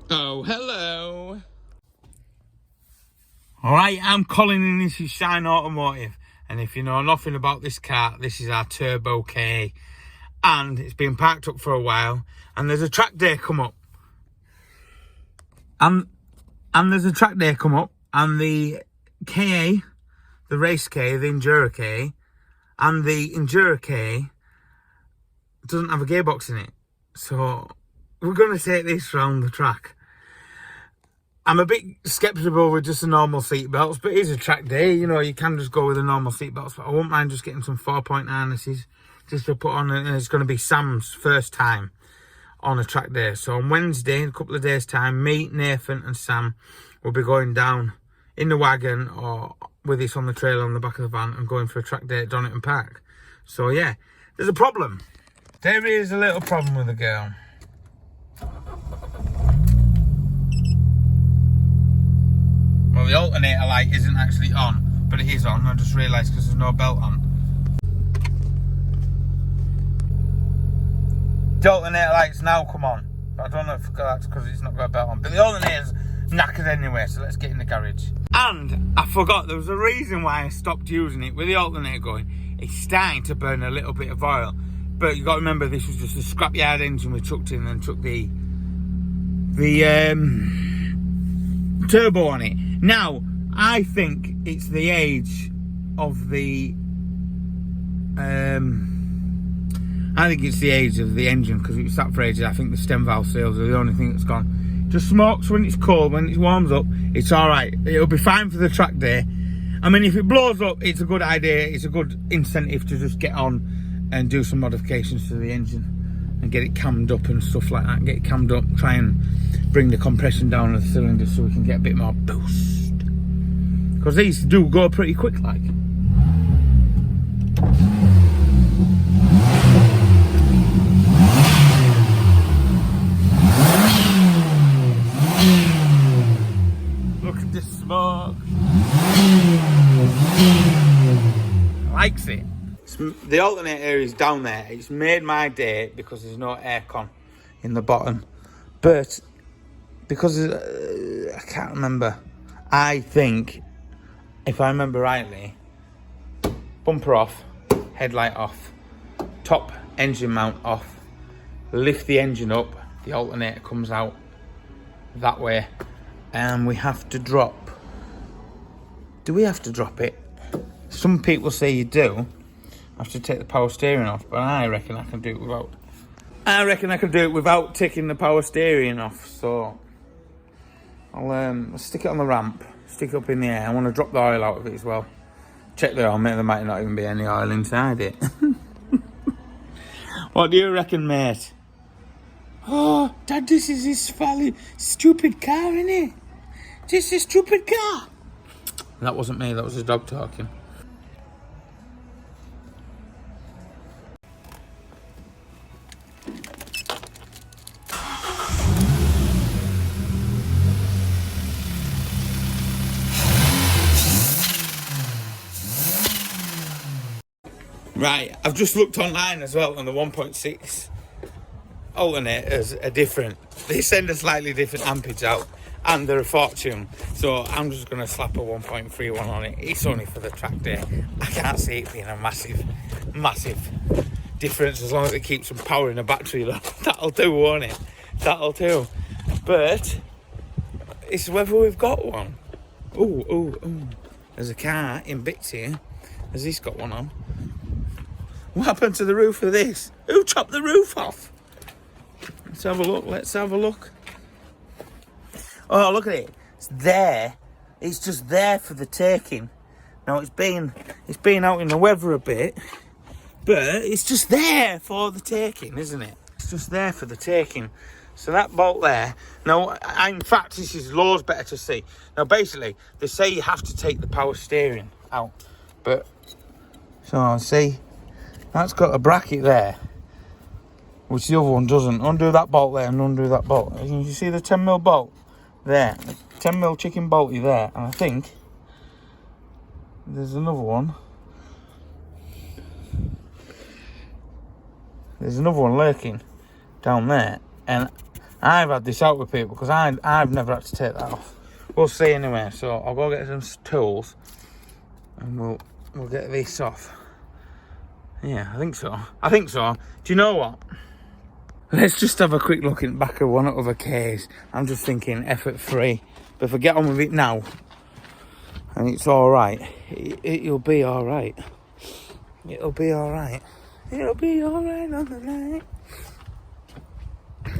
Oh, hello. Alright, I'm Colin and this is Shineautomotive. And if you know nothing about this car, this is our Turbo K. And it's been parked up for a while. And there's a track day come up. And there's a track day come up. And the KA, the race K, the Enduro K, and the Enduro K doesn't have a gearbox in it. So we're going to take this round the track. I'm a bit sceptical with just the normal seat belts, but it is a track day. You know, you can just go with the normal seat belts. But I won't mind just getting some 4-point harnesses just to put on. And it's going to be Sam's first time on a track day. So on Wednesday, in a couple of days' time, me, Nathan and Sam will be going down in the wagon or with this on the trailer on the back of the van and going for a track day at Donington Park. So yeah, there's a problem. There is a little problem with the girl. Well, the alternator light isn't actually on, but it is on. I just realised because there's no belt on. The alternator light's now come on. But I don't know if that's because it's not got a belt on. But the alternator's knackered anyway, so let's get in the garage. And I forgot, there was a reason why I stopped using it. With the alternator going, it's starting to burn a little bit of oil. But you got to remember, this was just a scrapyard engine we chucked in and took the turbo on it. Now, I think it's the age of the engine, because it was sat for ages. I think the stem valve seals are the only thing that's gone. Just smokes when it's cold. When it warms up, it's alright. It'll be fine for the track day. I mean, if it blows up, it's a good idea. It's a good incentive to just get on and do some modifications to the engine and get it cammed up and stuff like that. Get it cammed up, try and bring the compression down of the cylinder so we can get a bit more boost. Because these do go pretty quick, like. Look at this smoke. Likes it. The alternator is down there. It's made my day because there's no aircon in the bottom. But because I can't remember, I think, if I remember rightly, bumper off, headlight off, top engine mount off, lift the engine up, the alternator comes out that way, and we have to drop. Do we have to drop it? Some people say you do. I have to take the power steering off, but I reckon I can do it without. I reckon I can do it without taking the power steering off. So I'll stick it on the ramp, stick it up in the air. I want to drop the oil out of it as well. Check the oil, mate. There might not even be any oil inside it. What do you reckon, mate? Oh, Dad, this is this stupid car, innit? This is a stupid car. That wasn't me. That was his dog talking. Right, I've just looked online as well, and the 1.6 alternators are different. They send a slightly different ampage out, and they're a fortune. So I'm just going to slap a 1.31 on it. It's only for the track day. I can't see it being a massive difference as long as it keeps some power in the battery. That'll do, won't it? That'll do. But it's whether we've got one. Ooh. There's a car in bits here. Has this got one on? What happened to the roof of this? Who chopped the roof off? Let's have a look. Oh, look at it. It's there. It's just there for the taking. Now it's been out in the weather a bit, but it's just there for the taking, isn't it? It's just there for the taking. So that bolt there. Now, in fact, this is loads better to see. Now, basically, they say you have to take the power steering out, but so see. That's got a bracket there, which the other one doesn't. Undo that bolt there and undo that bolt. You see the 10mm bolt there? 10mm chicken bolty there. And I think there's another one. There's another one lurking down there. And I've had this out with people because I've never had to take that off. We'll see anyway. So I'll go get some tools and we'll get this off. Yeah, I think so. Do you know what? Let's just have a quick look in the back of one of the Ks. I'm just thinking effort free. But if I get on with it now and it's alright, it'll be alright. It'll be alright. It'll be alright on the night.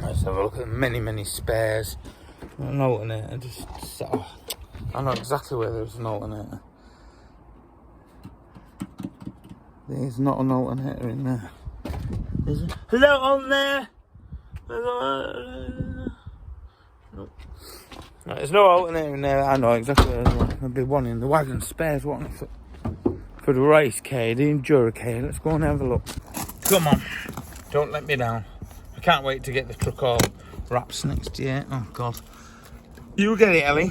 Let's have a look at many spares. An alternator, I know exactly where there's an alternator. There's not an alternator in there. Is it? Hello on there! Nope. No, there's no alternator in there. I know exactly where there's one. There'll be one in the wagon spares, one for the race K, the Enduro K. Let's go and have a look. Come on, don't let me down. I can't wait to get the truck all wraps next year. Oh God. You get it, Ellie.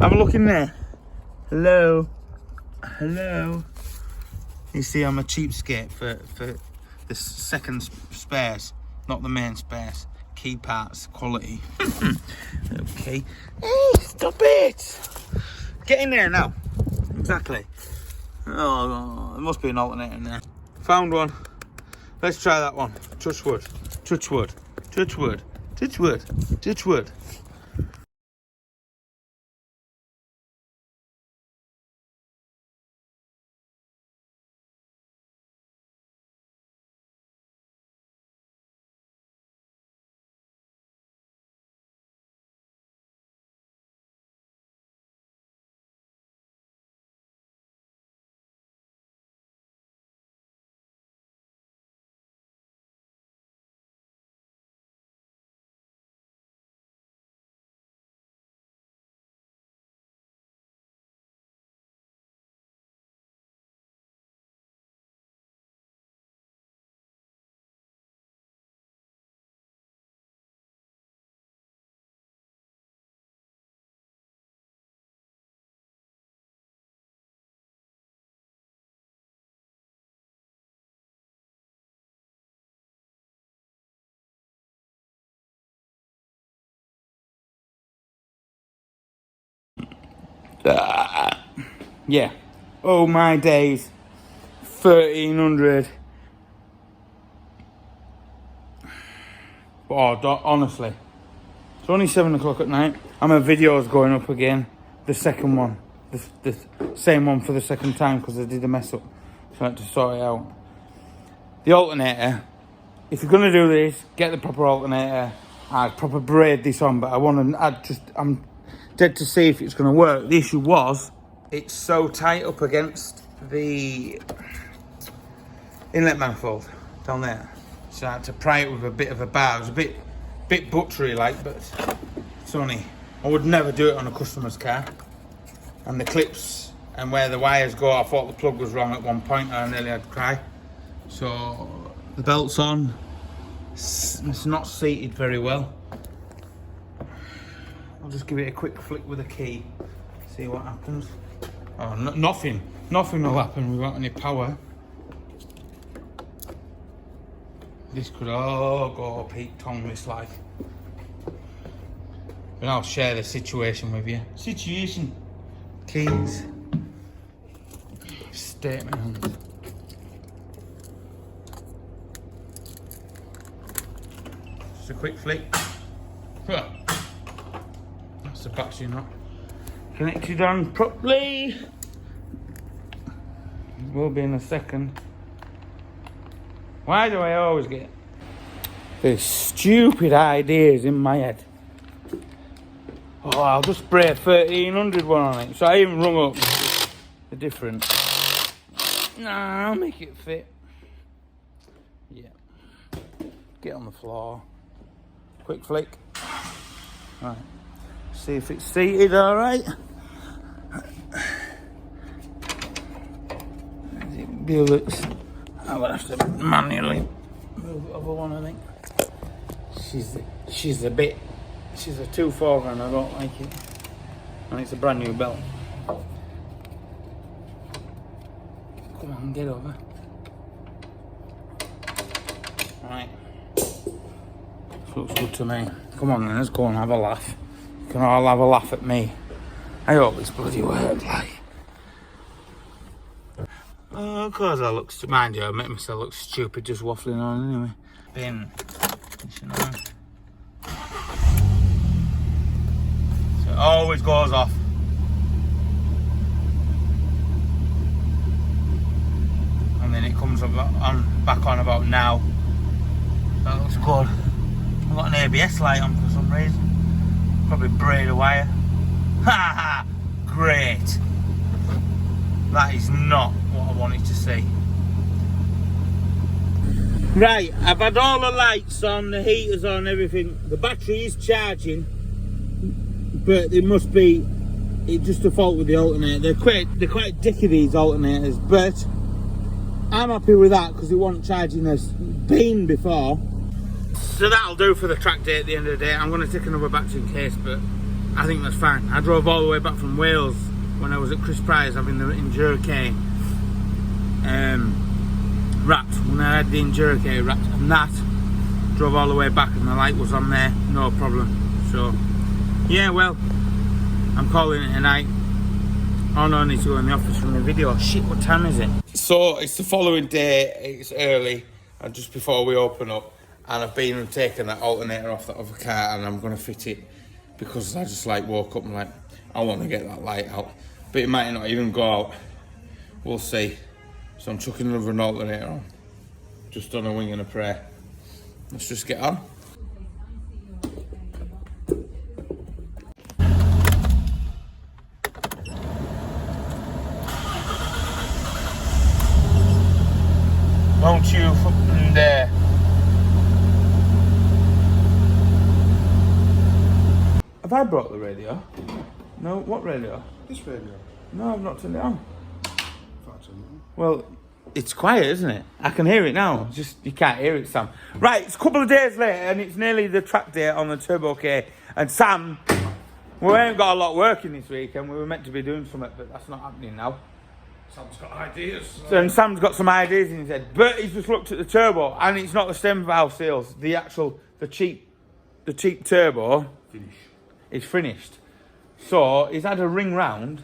Have a look in there. Hello. Hello. You see, I'm a cheapskate for the second spares, not the main spares. Key parts, quality. Okay. Hey, stop it. Get in there now. Exactly. Oh, there must be an alternator in there. Found one. Let's try that one. Touch wood. Touch wood. Touch wood. Touch wood. Touch wood. Yeah. Oh my days. 1300. Oh, honestly. It's only 7 o'clock at night. And my video's going up again. The second one. The same one for the second time because I did a mess up. So I had to sort it out. The alternator. If you're going to do this, get the proper alternator. I'd proper braid this on, but I'm dead to see if it's going to work. The issue was, it's so tight up against the inlet manifold down there. So I had to pry it with a bit of a bar. It was a bit buttery like, but it's only, I would never do it on a customer's car. And the clips and where the wires go, I thought the plug was wrong at one point and I nearly had to cry. So the belt's on. It's not seated very well. I'll just give it a quick flick with a key. See what happens. Oh, nothing will happen without any power. This could all go Pete Tongless like. But I'll share the situation with you. Situation. Keys. Statement. Just a quick flick. That's the battery not connected on properly. Will be in a second. Why do I always get these stupid ideas in my head? Oh, I'll just spray a 1300 one on it. So I even rung up the different. Nah, I'll make it fit. Yeah. Get on the floor. Quick flick. Right. See if it's seated alright. I'm gonna have to manually move the other one, I think. She's a 2.4 and I don't like it. And it's a brand new belt. Come on, get over. Right. Looks good to me. Come on then, let's go and have a laugh. You can all have a laugh at me. I hope it's bloody work, like. Oh, of course I look, mind you, I make myself look stupid just waffling on anyway. Bin. So it always goes off. And then it comes up back on about now. That looks good. I've got an ABS light on for some reason. Probably braid a wire. Ha ha! Great. That is not what I wanted to see. Right, I've had all the lights on, the heaters on, everything. The battery is charging, but it must be just a fault with the alternator. They're quite dicky, these alternators, but I'm happy with that because it wasn't charging as been before. So that'll do for the track day at the end of the day. I'm going to take another battery in case, but I think that's fine. I drove all the way back from Wales when I was at Chris Prior's having the Enduro K wrapped. When I had the Enduro K wrapped, and that drove all the way back and the light was on there, no problem. So yeah, well, I'm calling it a night. Oh no, I need to go in the office from the video. Shit, what time is it? So it's the following day, it's early, and just before we open up, and I've been and taken that alternator off that other car and I'm going to fit it because I just like woke up and like, I want to get that light out. But it might not even go out. We'll see. So I'm chucking another alternator on. Just on a wing and a prayer. Let's just get on. Won't you fucking dare. Have I brought the radio? No, what radio? This radio? No, I've not turned it on. That's well, it's quiet, isn't it? I can hear it now. Just you can't hear it, Sam. Right, it's a couple of days later and it's nearly the track day on the Turbo K. And Sam, we ain't got a lot working this week and we were meant to be doing something, but that's not happening now. Sam's got ideas. So, and Sam's got some ideas in his head, but he's just looked at the turbo and it's not the stem valve seals. The cheap turbo is finished. So he's had a ring round,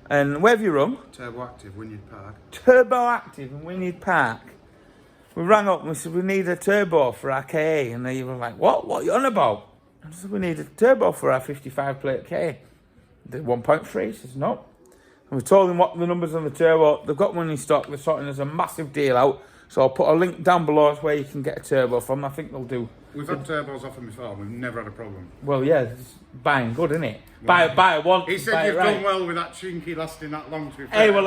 and where have you rung? Turbo Active, Wynyard Park. Turbo Active in Wynyard Park. We rang up and we said we need a turbo for our KA, and they were like, "What? What are you on about?" I said we need a turbo for our 55 plate KA. The 1.3. He says no. And we told them what the numbers on the turbo. They've got one in stock. They're sorting us a massive deal out. So I'll put a link down below where you can get a turbo from. I think they'll do. We've had turbos off them before. We've never had a problem. Well, yeah, it's buying good, isn't it? Well, buy it once. He said you've done well with that chinky lasting that long. To be fair. Hey, well,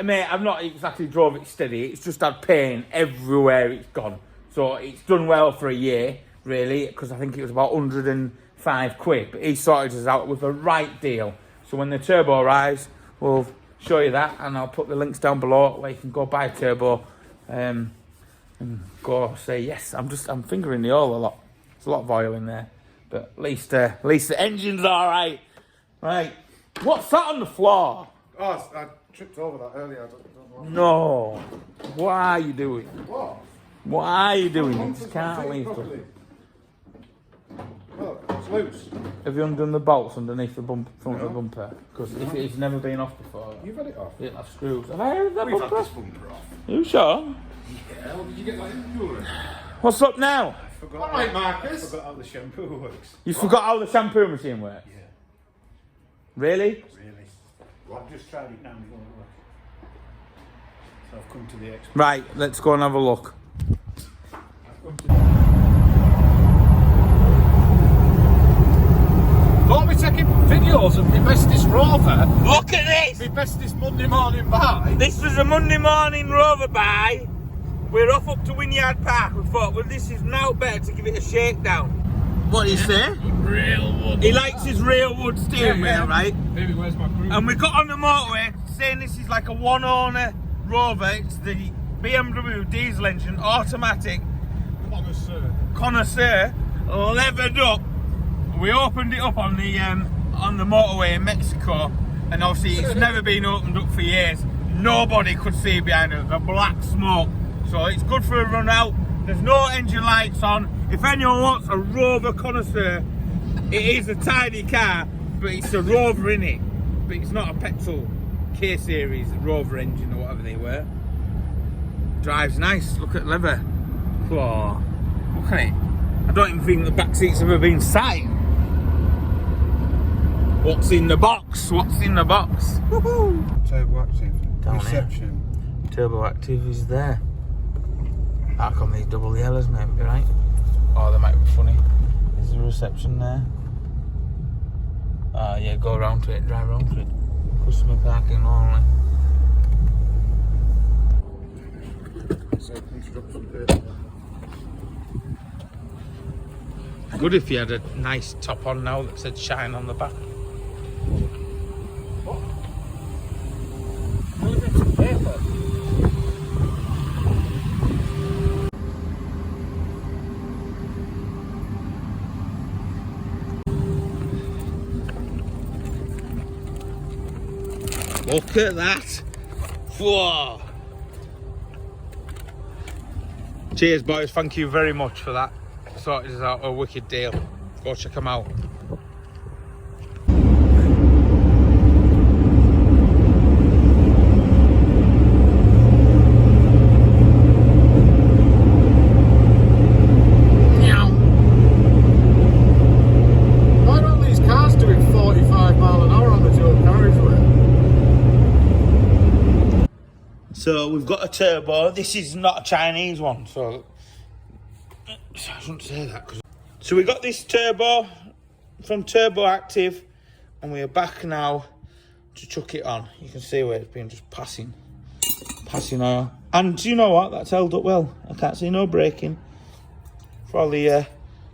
mate, I've not exactly drove it steady. It's just had pain everywhere it's gone. So it's done well for a year, really, because I think it was about 105 quid. But he sorted us out with the right deal. So when the turbo arrives, we'll show you that, and I'll put the links down below where you can go buy a turbo. And go say yes. I'm fingering the oil a lot. There's a lot of oil in there, but at least the engine's all right. Right, what's that on the floor? Oh, I tripped over that earlier. I don't No, know. what are you doing? What? What are you doing? You just can't leave. Look, it's loose. Have you undone the bolts underneath the front of the bumper? Because if it's never been off before. You've had it off. It'll have screws. Have I had that We've bumper? had this bumper off. You sure? Yeah, well, did you get that in the jewellery? What's up now? All right, Marcus. I forgot how the shampoo works. You forgot how the shampoo machine works? Yeah. Really? Really. Well, I've just tried it now. So I've come to the expert. Right, let's go and have a look. Won't be taking videos of my bestest rover. Look at this! My bestest Monday morning buy. This was a Monday morning rover buy. We're off up to Wynyard Park. We thought, well, this is now better to give it a shakedown. What do you say? Real wood. He likes his real wood steering wheel, right? Baby, where's my crew? And we got on the motorway saying this is like a one-owner rover. It's the BMW diesel engine, automatic. Connoisseur, levered up. We opened it up on the motorway in Mexico, and obviously it's never been opened up for years. Nobody could see behind it, the black smoke. So it's good for a run out. There's no engine lights on. If anyone wants a Rover connoisseur, it is a tiny car, but it's a Rover in it. But it's not a petrol K-series Rover engine or whatever they were. Drives nice. Look at leather. Oh, look at it. I don't even think the back seat's ever been sat in. What's in the box? What's in the box? Woohoo! Turbo active. Down Reception. Turbo active is there. How come these double yellows, mate? Be right. Oh, they might be funny. Is there a reception there? Yeah, go around to it, drive around to it. Customer parking only. So construction paper. Good if you had a nice top on now that said Shine on the back. Look at that. Whoa. Cheers, boys. Thank you very much for that. Sorted us out a wicked deal. Go check them out. Why don't these cars do it 45 mile an hour on the dual carriageway? So we've got a turbo. This is not a Chinese one, so I shouldn't say that. So we got this turbo from Turbo Active, and we are back now to chuck it on. You can see where it's been just passing oil. And do you know what? That's held up well. I can't see no braking for all the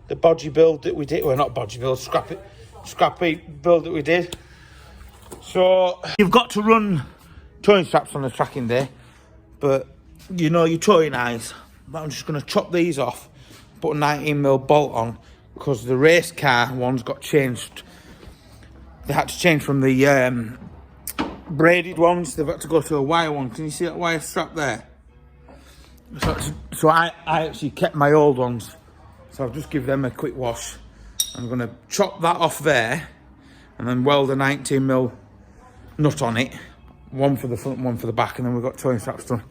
bodgy build that we did. Well, not bodgy build, scrappy build that we did. So you've got to run towing straps on the tracking day, but you know your towing eyes. But I'm just going to chop these off, put a 19mm bolt on, because the race car ones got changed. They had to change from the braided ones. They've had to go to a wire one. Can you see that wire strap there? So I actually kept my old ones, so I'll just give them a quick wash. I'm going to chop that off there and then weld a 19mm nut on it, one for the front, one for the back, and then we've got towing straps done,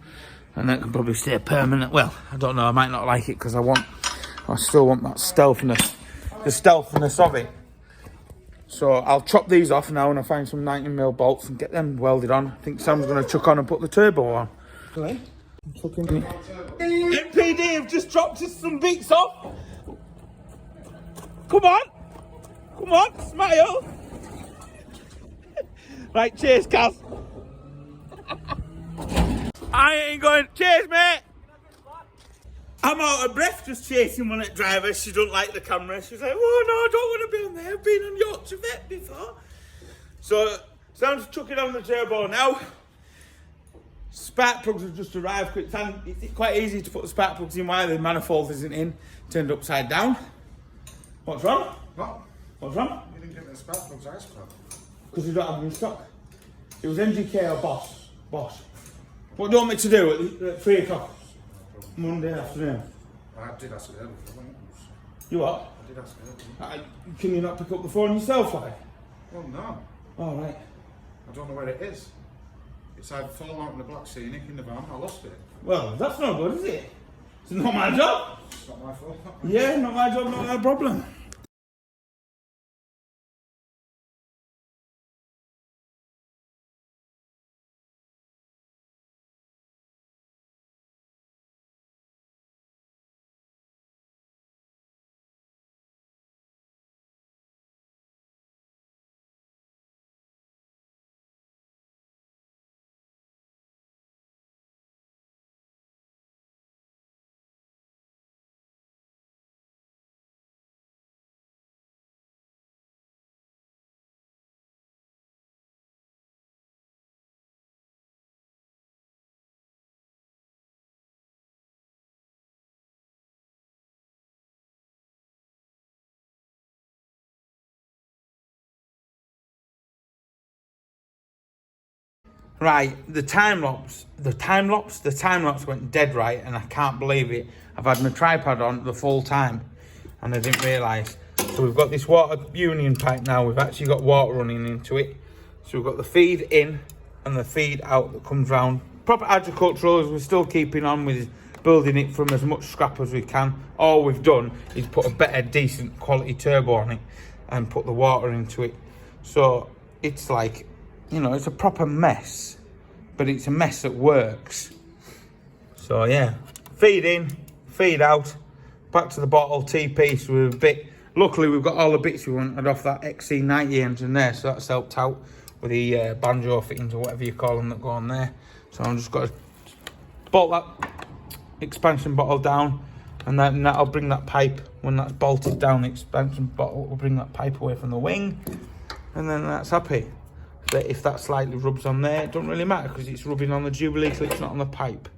and that can probably stay permanent. Well, I don't know, I might not like it because I still want that stealthiness, the stealthiness of it. So I'll chop these off now and I'll find some 19mm bolts and get them welded on. I think Sam's going to chuck on and put the turbo on. Okay. MPD have just dropped us some beats off. Come on, smile. Right, cheers, Kaz. I ain't going. Cheers, mate. I'm out of breath just chasing one at driver. She don't like the camera. She's like, oh no, I don't want to be on there. I've been on Yorkshire Vet before. So Sam's chucking on the turbo now. Spark plugs have just arrived quick time. It's quite easy to put the spark plugs in while the manifold isn't in, turned upside down. What's wrong? What? What's wrong? You didn't get the spark plugs I scrapped. Because you don't have them in stock. It was MGK or Boss. What do you want me to do at 3 o'clock Monday afternoon? I did ask her before. You what? I did ask her. Can you not pick up the phone yourself, like? Well, no. Oh, right. I don't know where it is. It's either fallen out in the black Scenic in the van. I lost it. Well, that's not good, is it? It's not my job. It's not my fault. Yeah, not my job, not my problem. Right, the time lapse went dead right, and I can't believe it. I've had my tripod on the full time. and I didn't realise. So we've got this water union pipe now. We've actually got water running into it. So we've got the feed in and the feed out that comes round. Proper agricultural, as we're still keeping on with building it from as much scrap as we can. All we've done is put a better, decent quality turbo on it and put the water into it. So it's like, you know, it's a proper mess, but it's a mess that works. So yeah, feed in, feed out, back to the bottle, T-piece with a bit. Luckily, we've got all the bits we wanted off that XC90 engine there, so that's helped out with the banjo fittings or whatever you call them that go on there. So I'm just got to bolt that expansion bottle down, and then that'll bring that pipe, when that's bolted down, the expansion bottle will bring that pipe away from the wing, and then that's happy. But if that slightly rubs on there, it don't really matter because it's rubbing on the Jubilee clips, not on the pipe.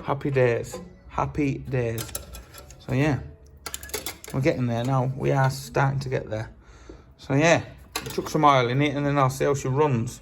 Happy days, happy days. So yeah, we're getting there now. We are starting to get there. So yeah, chuck some oil in it and then I'll see how she runs.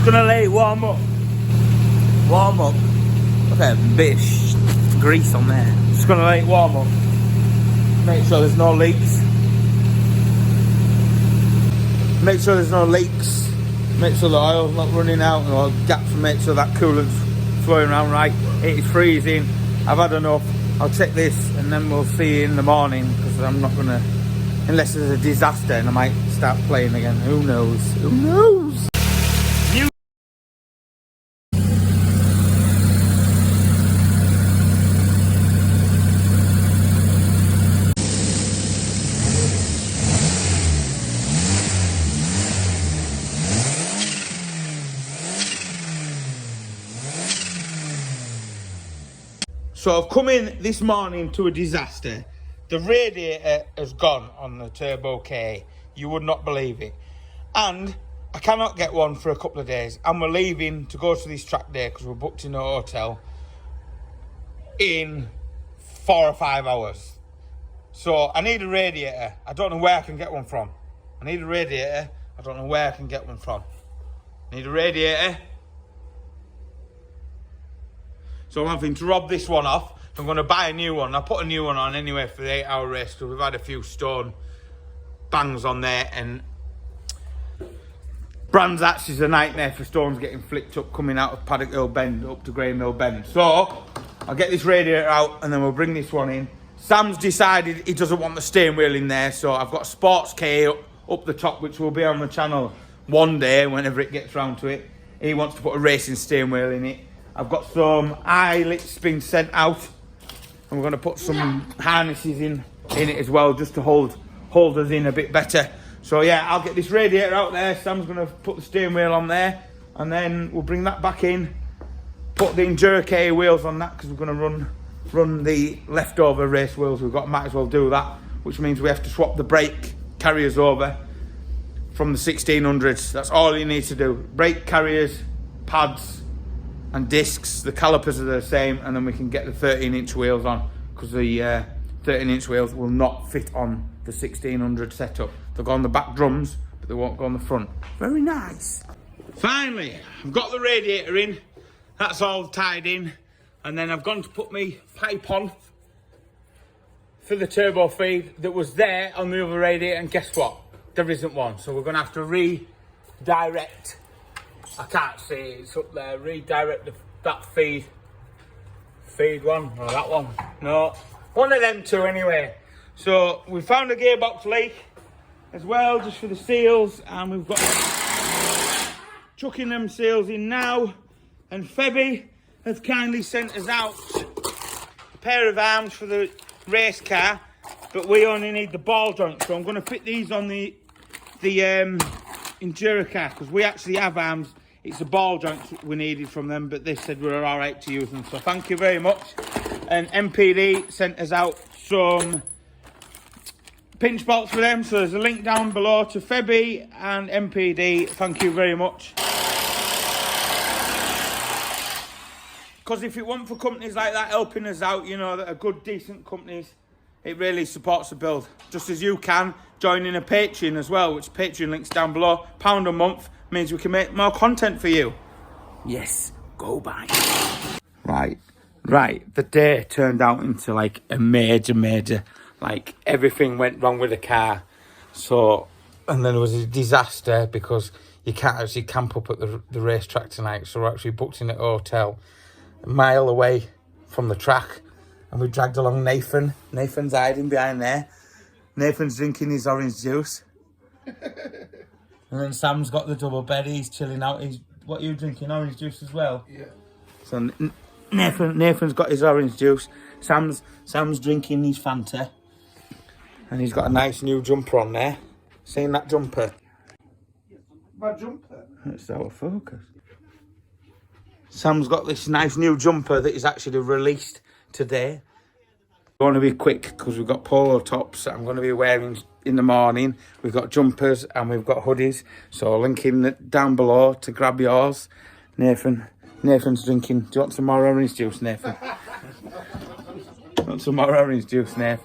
Gonna let it warm up. Warm up. Look at a bit of grease on there. Just gonna let it warm up. Make sure there's no leaks. Make sure there's no leaks. Make sure the oil's not running out and all gaps, and make sure that coolant's flowing around right. It is freezing. I've had enough. I'll check this and then we'll see you in the morning, because I'm not gonna, unless there's a disaster and I might start playing again. Who knows? Who knows? So I've come in this morning to a disaster. The radiator has gone on the Turbo K. You would not believe it. And I cannot get one for a couple of days. And we're leaving to go to this track day because we're booked in a hotel in 4 or 5 hours. So I need a radiator. I don't know where I can get one from. I need a radiator. I don't know where I can get one from. I need a radiator. So I'm having to rob this one off. I'm going to buy a new one. I'll put a new one on anyway for the 8-hour race, because we've had a few stone bangs on there, and Brands Hatch is a nightmare for stones getting flicked up coming out of Paddock Hill Bend up to Graham Hill Bend. So I'll get this radiator out and then we'll bring this one in. Sam's decided he doesn't want the steering wheel in there, so I've got a Sports K up the top, which will be on the channel one day whenever it gets round to it. He wants to put a racing steering wheel in it. I've got some eyelets being sent out And we're going to put some harnesses in it as well, just to hold us in a bit better. So yeah, I'll get this radiator out there. Sam's going to put the steering wheel on there, and then we'll bring that back in, put the Enduro wheels on that, because we're going to run the leftover race wheels we've got. Might as well do that, which means we have to swap the brake carriers over from the 1600s. That's all you need to do. Brake carriers, pads and discs. The calipers are the same, and then we can get the 13-inch wheels on, because the 13-inch wheels will not fit on the 1600 setup. They'll go on the back drums, but they won't go on the front. Very nice. Finally, I've got the radiator in. That's all tied in. And then I've gone to put my pipe on for the turbo feed that was there on the other radiator, and guess what? There isn't one. So we're going to have to redirect. I can't see it, it's up there. Redirect that feed one, or that one. No, one of them two anyway. So we found a gearbox leak as well, just for the seals, and we've got chucking them seals in now. And Febby has kindly sent us out a pair of arms for the race car, but we only need the ball joint, so I'm going to fit these on the Enduro car, because we actually have arms. It's the ball joints we needed from them, but they said we were all right to use them, so thank you very much. And MPD sent us out some pinch bolts for them, so there's a link down below to Febby and MPD. Thank you very much. Because if it weren't for companies like that helping us out, you know, that are good, decent companies, it really supports the build. Just as you can join in a Patreon as well, which Patreon links down below. £1 a month means we can make more content for you. Yes, go buy. Right. The day turned out into like a major, like everything went wrong with the car. So, and then there was a disaster because you can't actually camp up at the racetrack tonight. So we're actually booked in at a hotel a mile away from the track, and we dragged along Nathan. Nathan's hiding behind there. Nathan's drinking his orange juice. And then Sam's got the double bed, he's chilling out. What are you drinking, orange juice as well? Yeah. So Nathan's got his orange juice. Sam's drinking his Fanta. And he's got a nice new jumper on there. Seen that jumper? My jumper? It's out of focus. Sam's got this nice new jumper that is actually released today. I want to be quick because we've got polo tops that I'm going to be wearing in the morning. We've got jumpers and we've got hoodies. So link in down below to grab yours. Nathan's drinking. Do you want some more orange juice, Nathan? Want some more orange juice, Nathan?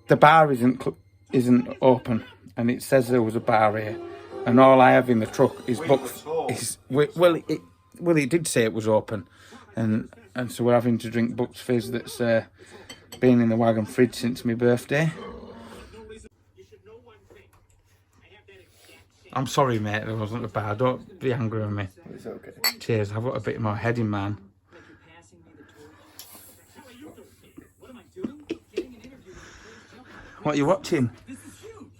The bar isn't open, and it says there was a bar here. And all I have in the truck is books. Well, it did say it was open, and so we're having to drink Bucks Fizz that's been in the wagon fridge since my birthday. I'm sorry, mate, there wasn't a bar. Don't be angry with me. It's okay. Cheers, I've got a bit more heading, man. What are you watching?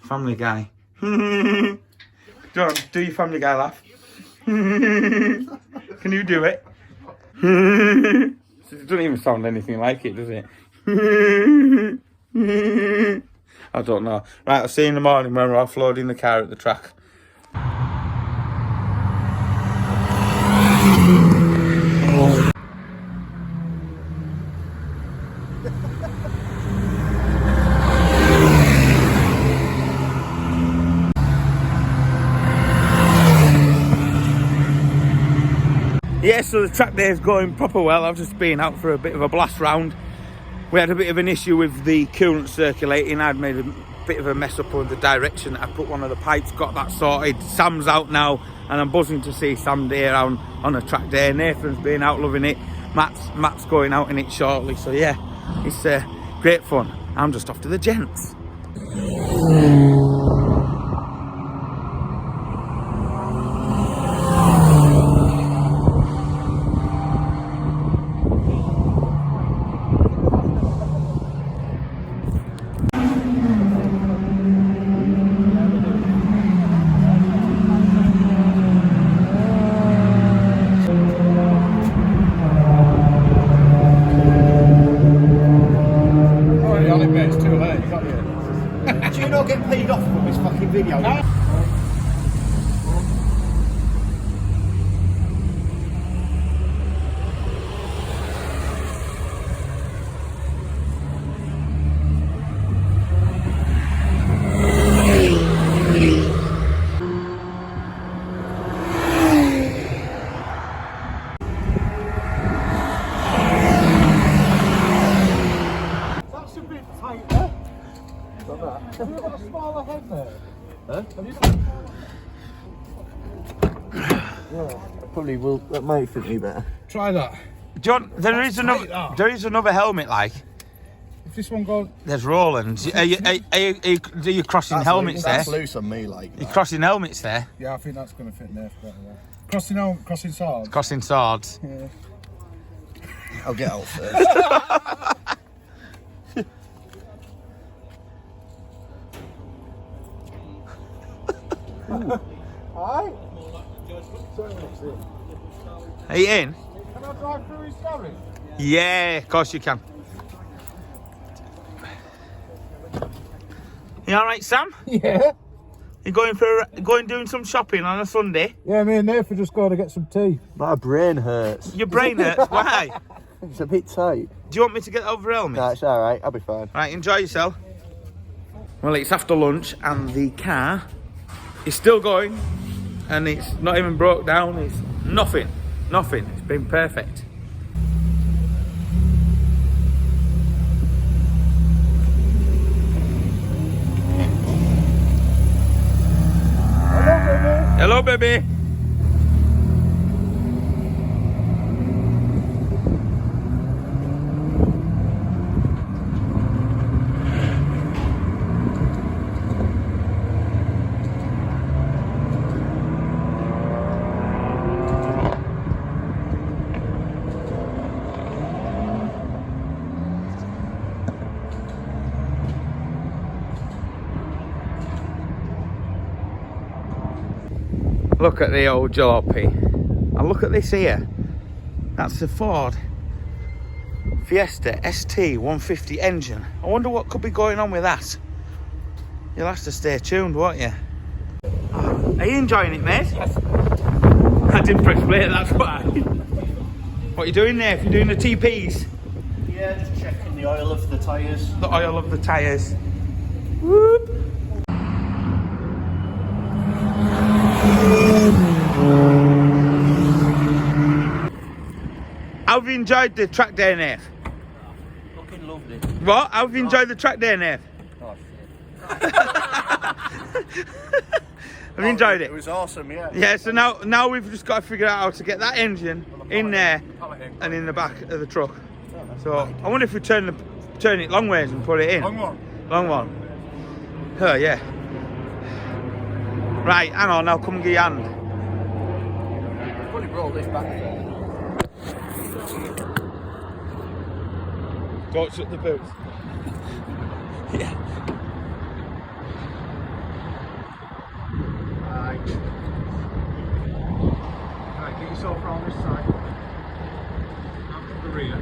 Family Guy. John, do your Family Guy laugh. Can you do it? It doesn't even sound anything like it, does it? I don't know. Right, I'll see you in the morning when we're offloading the car at the track. Yeah, so the track day is going proper well. I've just been out for a bit of a blast round. We had a bit of an issue with the coolant circulating. I'd made a bit of a mess up with the direction. I put one of the pipes, got that sorted. Sam's out now, and I'm buzzing to see Sam there on a track day. Nathan's been out loving it. Matt's going out in it shortly. So yeah, it's great fun. I'm just off to the gents. not get paid off from this fucking video. That's a bit tighter. Have you got a smaller head there? Huh? Have you got... Probably will. That might fit me better. Try that. John, there That's is another. tight, that. There is another helmet like. If this one goes... There's Roland's. Are you crossing helmets there? That's loose on me, like. You're crossing helmets there. Yeah, I think that's going to fit Nerf better there. Crossing swords. Crossing swords. Yeah. I'll get out first. Alright. Are you in? Can I drive through his garage? Yeah, of course you can. You all right, Sam? Yeah. You going doing some shopping on a Sunday? Yeah, me and Nerf are just going to get some tea. My brain hurts. Your brain hurts. Why? It's a bit tight. Do you want me to get over helmet? No, it's alright. I'll be fine. Right, enjoy yourself. Well, it's after lunch and the car is still going and it's not even broke down. It's nothing. It's been perfect. Hello, baby. Look at the old jalopy. And look at this here. That's the Ford Fiesta ST 150 engine. I wonder what could be going on with that. You'll have to stay tuned, won't you? Are you enjoying it, mate? I didn't press play, that's why. What are you doing there? If you're doing the TPs? Yeah, just checking the oil of the tyres. The oil of the tyres. Whoop. How have you enjoyed the track day, Nate? Fucking loved it. What? How have you enjoyed the track day, Nate? Oh, Have you enjoyed it? It was awesome, yeah. Yeah, so now we've just got to figure out how to get that engine in there and in the back of the truck. So I wonder if we turn it long ways and put it in. Long one. Long one. Oh yeah. Right, hang on, I'll come and get your hand. Probably roll this back there. Don't shut the boots. Yeah. Right, get yourself round this side. Out to the rear.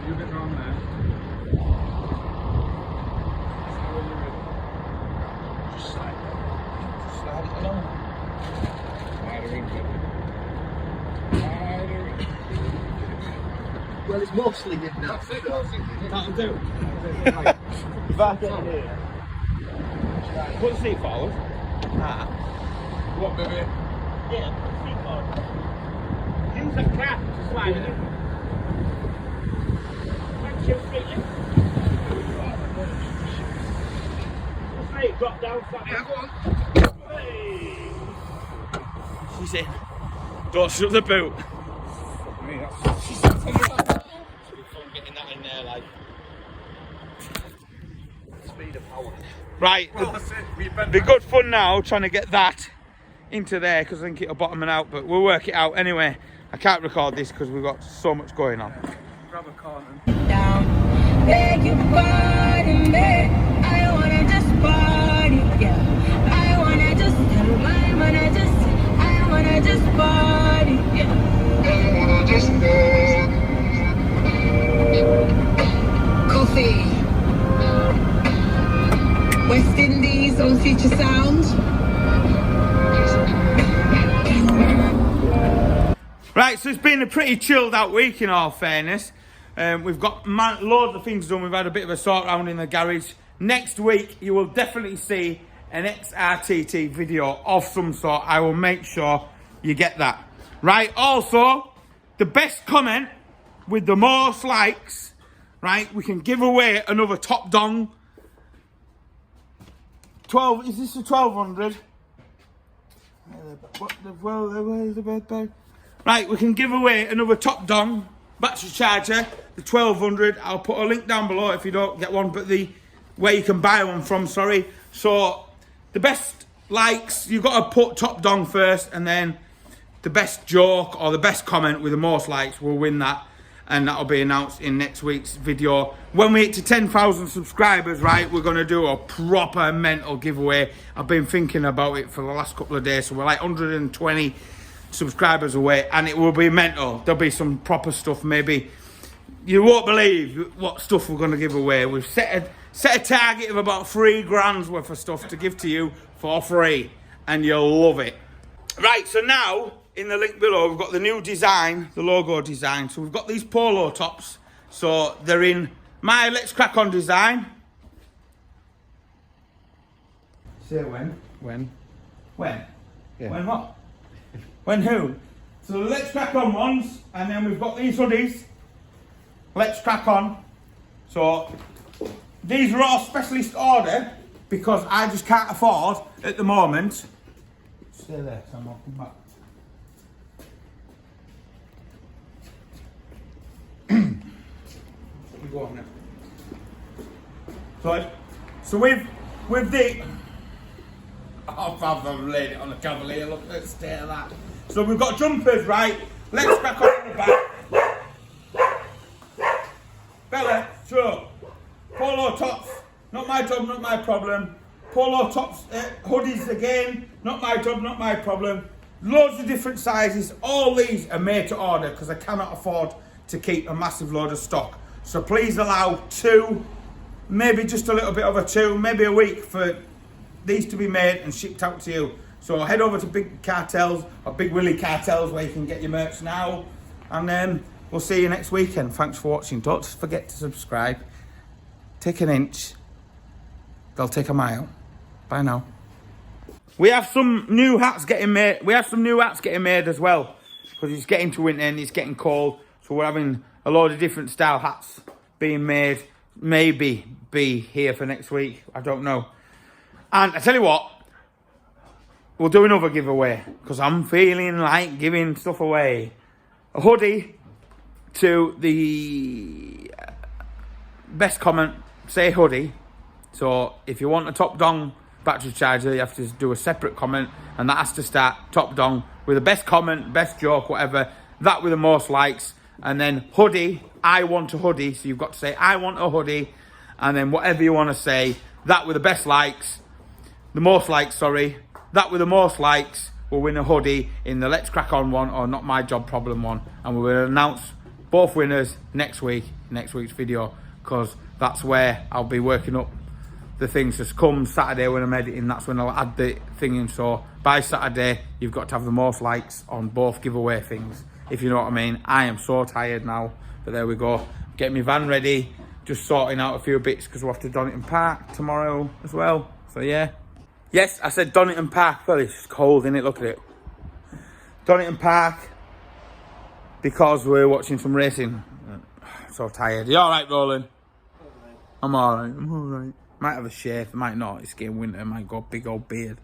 You get round there. Just slide it along. Wider in, baby. Wider in. Well, it's mostly in now. That's it, that'll do. If I get in here. Put the seat forward. Ah. What, baby? Yeah, put the seat forward. Use that cap to slide it in. Thank you, Sweeney. Just let it drop down flat. Yeah, go on. Hey. She's in. Don't shut the boot. I mean, that's... Getting that in there, like. Speed of power. Right, Well, that's it. We bent be back. good fun now trying to get that into there because I think it'll bottom it out, but we'll work it out anyway. I can't record this because we've got so much going on. Grab a corner. Down, beg your pardon, babe. I wanna just party, yeah. I wanna just party, yeah. Coffee. West Indies on Future Sound. Right, so it's been a pretty chilled out week in all fairness. We've got loads of things done. We've had a bit of a sort round in the garage. Next week, you will definitely see an XRTT video of some sort. I will make sure you get that. Right, also, the best comment with the most likes, right, we can give away another top dong. 12, is this a 1200? Right, we can give away another top dong battery charger, the 1200. I'll put a link down below if you don't get one, but where you can buy one from, sorry. So the best likes, you've got to put top dong first, and then the best joke or the best comment with the most likes will win that, and that'll be announced in next week's video. When we get to 10,000 subscribers, right, we're going to do a proper mental giveaway. I've been thinking about it for the last couple of days, so we're like 120 subscribers away, and it will be mental. There'll be some proper stuff. Maybe you won't believe what stuff we're going to give away. We've set a target of about £3 worth of stuff to give to you for free, and you'll love it. Right, so now in the link below we've got the new design, the logo design. So we've got these polo tops, so they're in my Let's Crack On design. Say when? When? Yeah. When what? When who? So the Let's Crack On ones, and then we've got these hoodies. Let's Crack On. So these are all specialist order because I just can't afford at the moment. Stay there, so I'm walking back. We go on now. So with the I've laid it on the Cavalier, look at the state of that. So we've got jumpers, right? Let's crack on the back. Bella, throw. Polo tops, not my job, not my problem. Polo tops, hoodies again, not my job, not my problem. Loads of different sizes. All these are made to order because I cannot afford to keep a massive load of stock. So please allow 2, maybe just a little bit over 2, maybe a week for these to be made and shipped out to you. So head over to Big Cartels or Big Willie Cartels where you can get your merch now, and then we'll see you next weekend. Thanks for watching. Don't forget to subscribe. Take an inch, they'll take a mile. Bye now. We have some new hats getting made. We have some new hats getting made as well because it's getting to winter and it's getting cold. So we're having a load of different style hats being made. Maybe be here for next week. I don't know. And I tell you what, we'll do another giveaway because I'm feeling like giving stuff away. A hoodie to the best comment, say hoodie. So if you want a top dong battery charger, you have to do a separate comment, and that has to start top dong with the best comment, best joke, whatever. That with the most likes, and then hoodie. I want a hoodie. So you've got to say I want a hoodie, and then whatever you want to say. That with the best likes. The most likes, sorry. That with the most likes will win a hoodie in the Let's Crack On one or Not My Job Problem one. And we will announce both winners next week's video, because that's where I'll be working up the things. Just come Saturday when I'm editing, that's when I'll add the thing in. So by Saturday, you've got to have the most likes on both giveaway things, if you know what I mean. I am so tired now, but there we go. Getting my van ready, just sorting out a few bits because we'll have to Donington Park tomorrow as well. So yeah. Yes, I said Donington Park. Well, it's cold, isn't it? Look at it. Donington Park, because we're watching some racing. I'm so tired. You alright, Roland? I'm alright. Might have a shave, might not. It's getting winter. Might go big old beard.